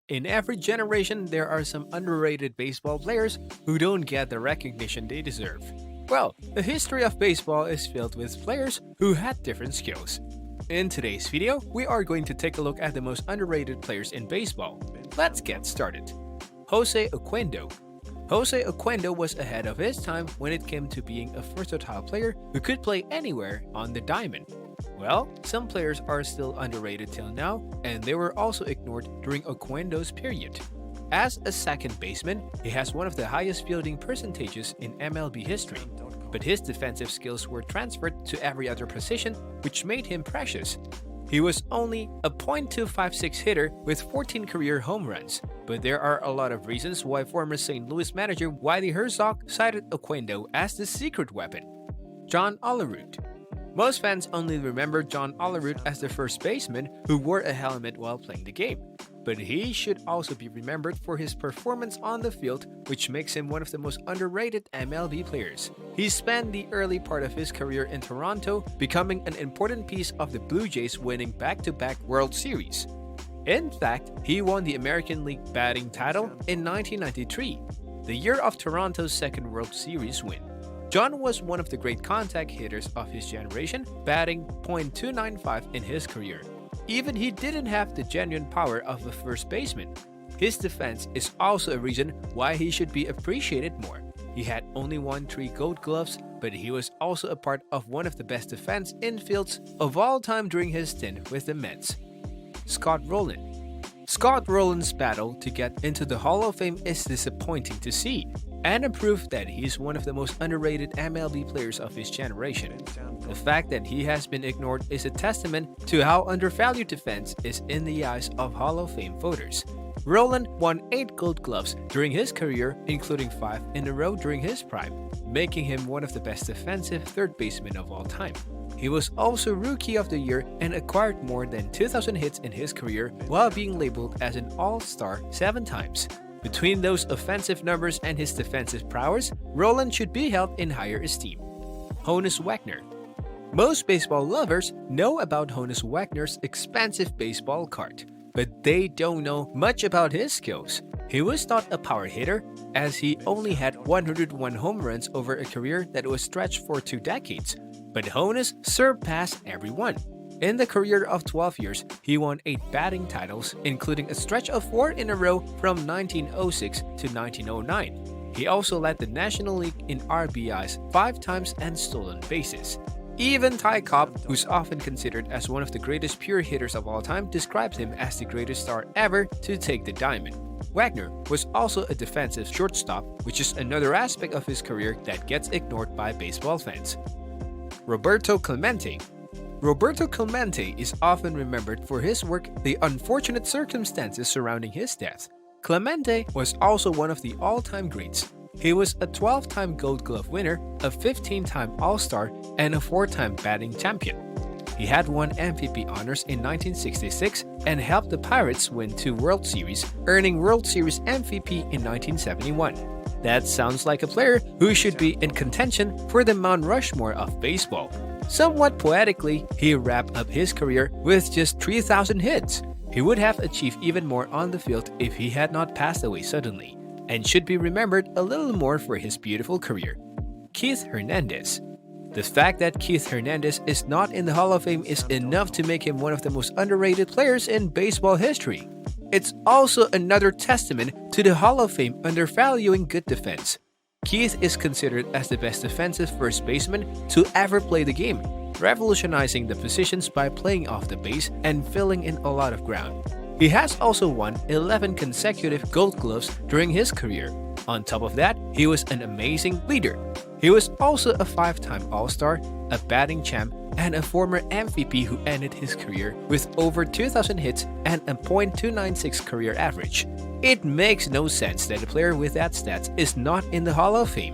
In every generation, there are some underrated baseball players who don't get the recognition they deserve. Well, the history of baseball is filled with players who had different skills. In today's video, we are going to take a look at the most underrated players in baseball. Let's get started. Jose Oquendo. Jose Oquendo was ahead of his time when it came to being a versatile player who could play anywhere on the diamond. Well, some players are still underrated till now, and they were also ignored during Oquendo's period. As a second baseman, he has one of the highest fielding percentages in MLB history, but his defensive skills were transferred to every other position, which made him precious. He was only a .256 hitter with 14 career home runs, but there are a lot of reasons why former St. Louis manager Whitey Herzog cited Oquendo as the secret weapon. John Olerud. Most fans only remember John Olerud as the first baseman who wore a helmet while playing the game, but he should also be remembered for his performance on the field, which makes him one of the most underrated MLB players. He spent the early part of his career in Toronto, becoming an important piece of the Blue Jays winning back-to-back World Series. In fact, he won the American League batting title in 1993, the year of Toronto's second World Series win. John was one of the great contact hitters of his generation, batting .295 in his career. Even he didn't have the genuine power of a first baseman. His defense is also a reason why he should be appreciated more. He had only won 3 Gold Gloves, but he was also a part of one of the best defense infields of all time during his stint with the Mets. Scott Rolen. Scott Rolen's battle to get into the Hall of Fame is disappointing to see, and a proof that he's one of the most underrated MLB players of his generation. The fact that he has been ignored is a testament to how undervalued defense is in the eyes of Hall of Fame voters. Rolen won 8 Gold Gloves during his career, including 5 in a row during his prime, making him one of the best defensive third basemen of all time. He was also Rookie of the Year and acquired more than 2,000 hits in his career while being labeled as an All-Star 7 times. Between those offensive numbers and his defensive prowess, Rolen should be held in higher esteem. Honus Wagner. Most baseball lovers know about Honus Wagner's expansive baseball card, but they don't know much about his skills. He was not a power hitter, as he only had 101 home runs over a career that was stretched for 2 decades, but Honus surpassed everyone. In the career of 12 years, he won 8 batting titles, including a stretch of 4 in a row from 1906 to 1909. He also led the National League in RBIs 5 times and stolen bases. Even Ty Cobb, who's often considered as one of the greatest pure hitters of all time, describes him as the greatest star ever to take the diamond. Wagner was also a defensive shortstop, which is another aspect of his career that gets ignored by baseball fans. Roberto Clemente. Roberto Clemente is often remembered for his work, the unfortunate circumstances surrounding his death. Clemente was also one of the all-time greats. He was a 12-time Gold Glove winner, a 15-time All-Star, and a 4-time batting champion. He had won MVP honors in 1966 and helped the Pirates win 2 World Series, earning World Series MVP in 1971. That sounds like a player who should be in contention for the Mount Rushmore of baseball. Somewhat poetically, he wrapped up his career with just 3,000 hits. He would have achieved even more on the field if he had not passed away suddenly, and should be remembered a little more for his beautiful career. Keith Hernandez. The fact that Keith Hernandez is not in the Hall of Fame is enough to make him one of the most underrated players in baseball history. It's also another testament to the Hall of Fame undervaluing good defense. Keith is considered as the best defensive first baseman to ever play the game, revolutionizing the positions by playing off the base and filling in a lot of ground. He has also won 11 consecutive Gold Gloves during his career. On top of that, he was an amazing leader. He was also a 5-time All-Star, a batting champ, and a former MVP who ended his career with over 2,000 hits and a .296 career average. It makes no sense that a player with that stats is not in the Hall of Fame.